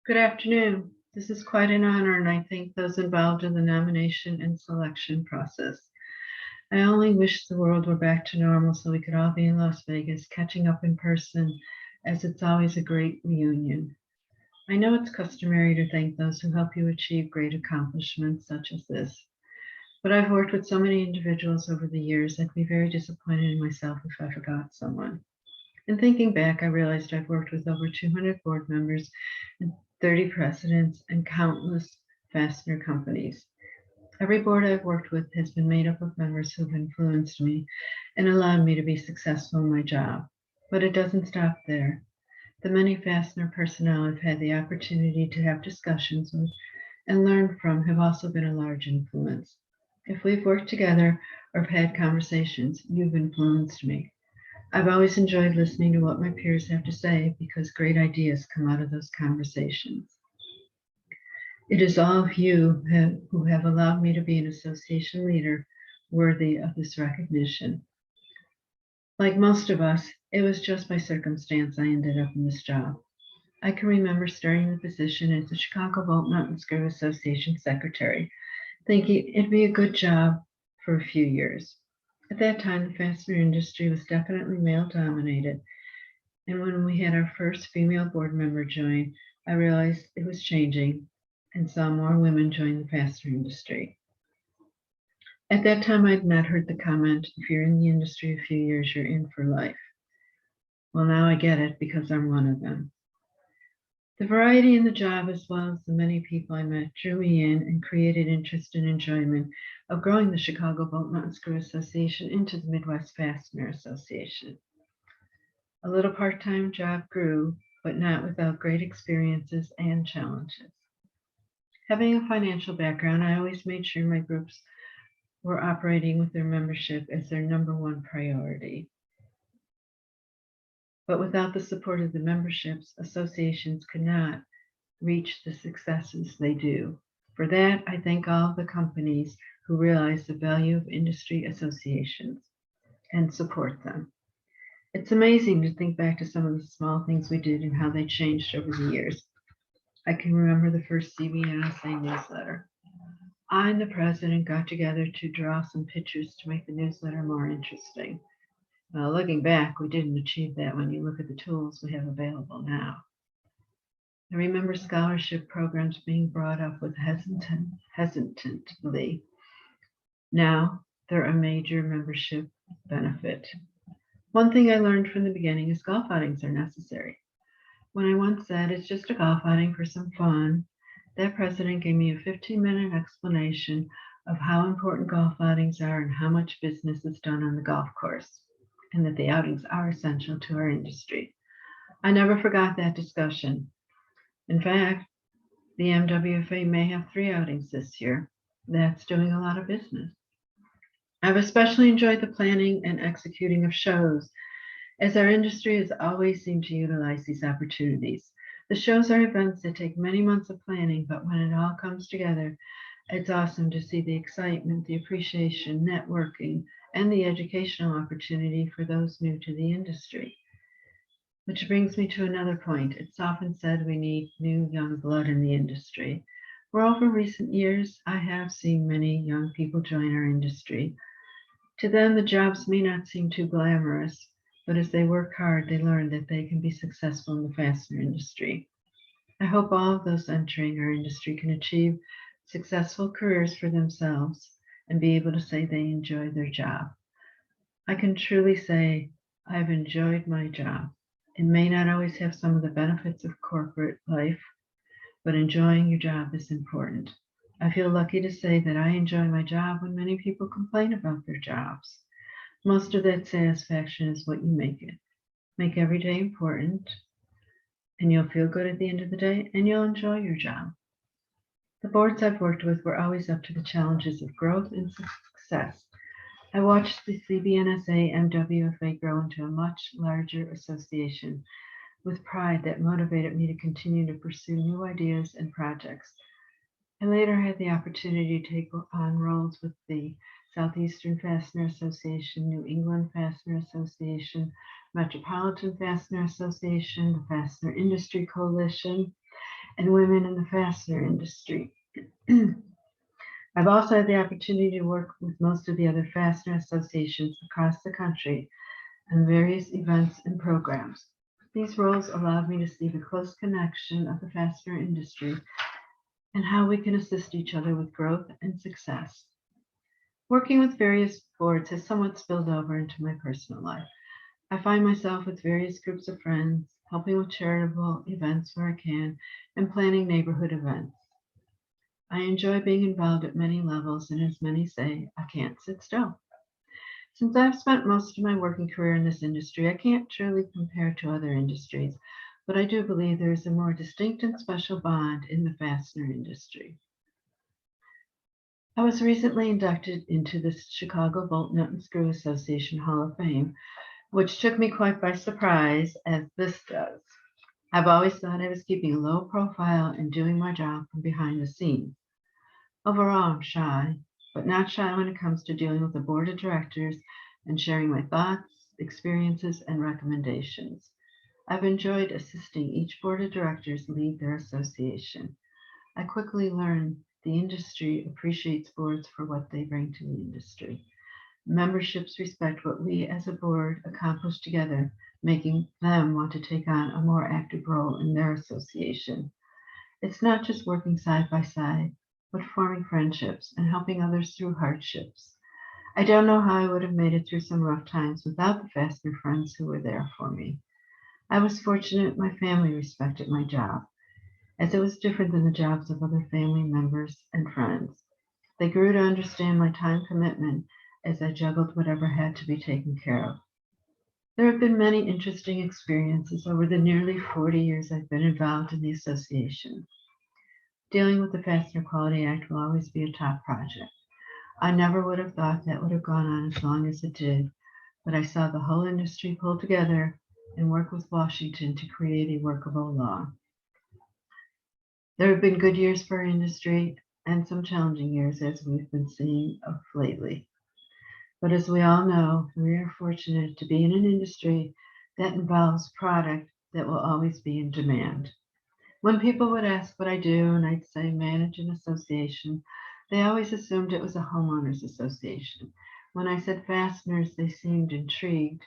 Good afternoon. This is quite an honor, and I thank those involved in the nomination and selection process. I only wish the world were back to normal so we could all be in Las Vegas catching up in person, as it's always a great reunion. I know it's customary to thank those who help you achieve great accomplishments such as this, but I've worked with so many individuals over the years, I'd be very disappointed in myself if I forgot someone. In thinking back, I realized I've worked with over 200 board members and 30 presidents and countless fastener companies. Every board I've worked with has been made up of members who've influenced me and allowed me to be successful in my job. But it doesn't stop there. The many fastener personnel I've had the opportunity to have discussions with and learn from have also been a large influence. If we've worked together or have had conversations, you've influenced me. I've always enjoyed listening to what my peers have to say because great ideas come out of those conversations. It is all of you who have allowed me to be an association leader worthy of this recognition. Like most of us, it was just by circumstance I ended up in this job. I can remember starting the position as the Chicago Bolt Mountain Screw Association secretary, thinking it'd be a good job for a few years. At that time, the fastener industry was definitely male-dominated, and when we had our first female board member join, I realized it was changing and saw more women join the fastener industry. At that time, I'd not heard the comment, if you're in the industry a few years, you're in for life. Well, now I get it because I'm one of them. The variety in the job, as well as the many people I met, drew me in and created interest and enjoyment of growing the Chicago Bolt Mountain Screw Association into the Midwest Fastener Association. A little part-time job grew, but not without great experiences and challenges. Having a financial background, I always made sure my groups were operating with their membership as their number one priority. But without the support of the memberships, associations could not reach the successes they do. For that, I thank all the companies who realize the value of industry associations and support them. It's amazing to think back to some of the small things we did and how they changed over the years. I can remember the first CBNSA newsletter. I and the president got together to draw some pictures to make the newsletter more interesting. Well, looking back, we didn't achieve that when you look at the tools we have available now. I remember scholarship programs being brought up with hesitantly. Now they're a major membership benefit. One thing I learned from the beginning is golf outings are necessary. When I once said it's just a golf outing for some fun, that president gave me a 15-minute explanation of how important golf outings are and how much business is done on the golf course, and that the outings are essential to our industry. I never forgot that discussion. In fact, the MWFA may have 3 outings this year. That's doing a lot of business. I've especially enjoyed the planning and executing of shows, as our industry has always seemed to utilize these opportunities. The shows are events that take many months of planning, but when it all comes together, it's awesome to see the excitement, the appreciation, networking, and the educational opportunity for those new to the industry. Which brings me to another point. It's often said we need new young blood in the industry. For over recent years, I have seen many young people join our industry. To them, the jobs may not seem too glamorous, but as they work hard, they learn that they can be successful in the fastener industry. I hope all of those entering our industry can achieve successful careers for themselves and be able to say they enjoy their job. I can truly say I've enjoyed my job. It may not always have some of the benefits of corporate life, but enjoying your job is important. I feel lucky to say that I enjoy my job when many people complain about their jobs. Most of that satisfaction is what you make it. Make every day important, and you'll feel good at the end of the day, and you'll enjoy your job. The boards I've worked with were always up to the challenges of growth and success. I watched the CBNSA MWFA grow into a much larger association with pride that motivated me to continue to pursue new ideas and projects. I later had the opportunity to take on roles with the Southeastern Fastener Association, New England Fastener Association, Metropolitan Fastener Association, the Fastener Industry Coalition, and women in the fastener industry. I've also had the opportunity to work with most of the other fastener associations across the country on various events and programs. These roles allowed me to see the close connection of the fastener industry and how we can assist each other with growth and success. Working with various boards has somewhat spilled over into my personal life. I find myself with various groups of friends, helping with charitable events where I can, and planning neighborhood events. I enjoy being involved at many levels, and as many say, I can't sit still. Since I've spent most of my working career in this industry, I can't truly compare to other industries, but I do believe there is a more distinct and special bond in the fastener industry. I was recently inducted into the Chicago Bolt Nut and Screw Association Hall of Fame, which took me quite by surprise, as this does. I've always thought I was keeping a low profile and doing my job from behind the scenes. Overall, I'm shy, but not shy when it comes to dealing with the board of directors and sharing my thoughts, experiences, and recommendations. I've enjoyed assisting each board of directors lead their association. I quickly learned the industry appreciates boards for what they bring to the industry. Memberships respect what we as a board accomplish together, making them want to take on a more active role in their association. It's not just working side by side, but forming friendships and helping others through hardships. I don't know how I would have made it through some rough times without the fastener friends who were there for me. I was fortunate my family respected my job, as it was different than the jobs of other family members and friends. They grew to understand my time commitment as I juggled whatever had to be taken care of. There have been many interesting experiences over the nearly 40 years I've been involved in the association. Dealing with the Fastener Quality Act will always be a top project. I never would have thought that would have gone on as long as it did, but I saw the whole industry pull together and work with Washington to create a workable law. There have been good years for our industry and some challenging years, as we've been seeing of lately. But as we all know, we are fortunate to be in an industry that involves product that will always be in demand. When people would ask what I do and I'd say manage an association, they always assumed it was a homeowners association. When I said fasteners, they seemed intrigued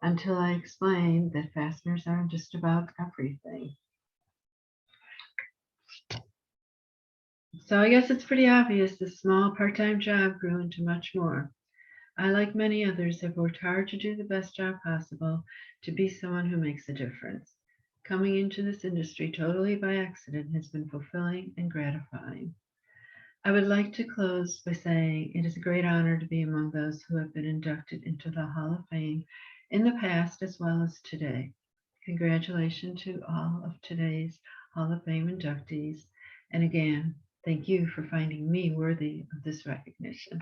until I explained that fasteners are just about everything. So I guess it's pretty obvious this small part-time job grew into much more. I, like many others, have worked hard to do the best job possible to be someone who makes a difference. Coming into this industry totally by accident has been fulfilling and gratifying. I would like to close by saying it is a great honor to be among those who have been inducted into the Hall of Fame in the past as well as today. Congratulations to all of today's Hall of Fame inductees. And again, thank you for finding me worthy of this recognition.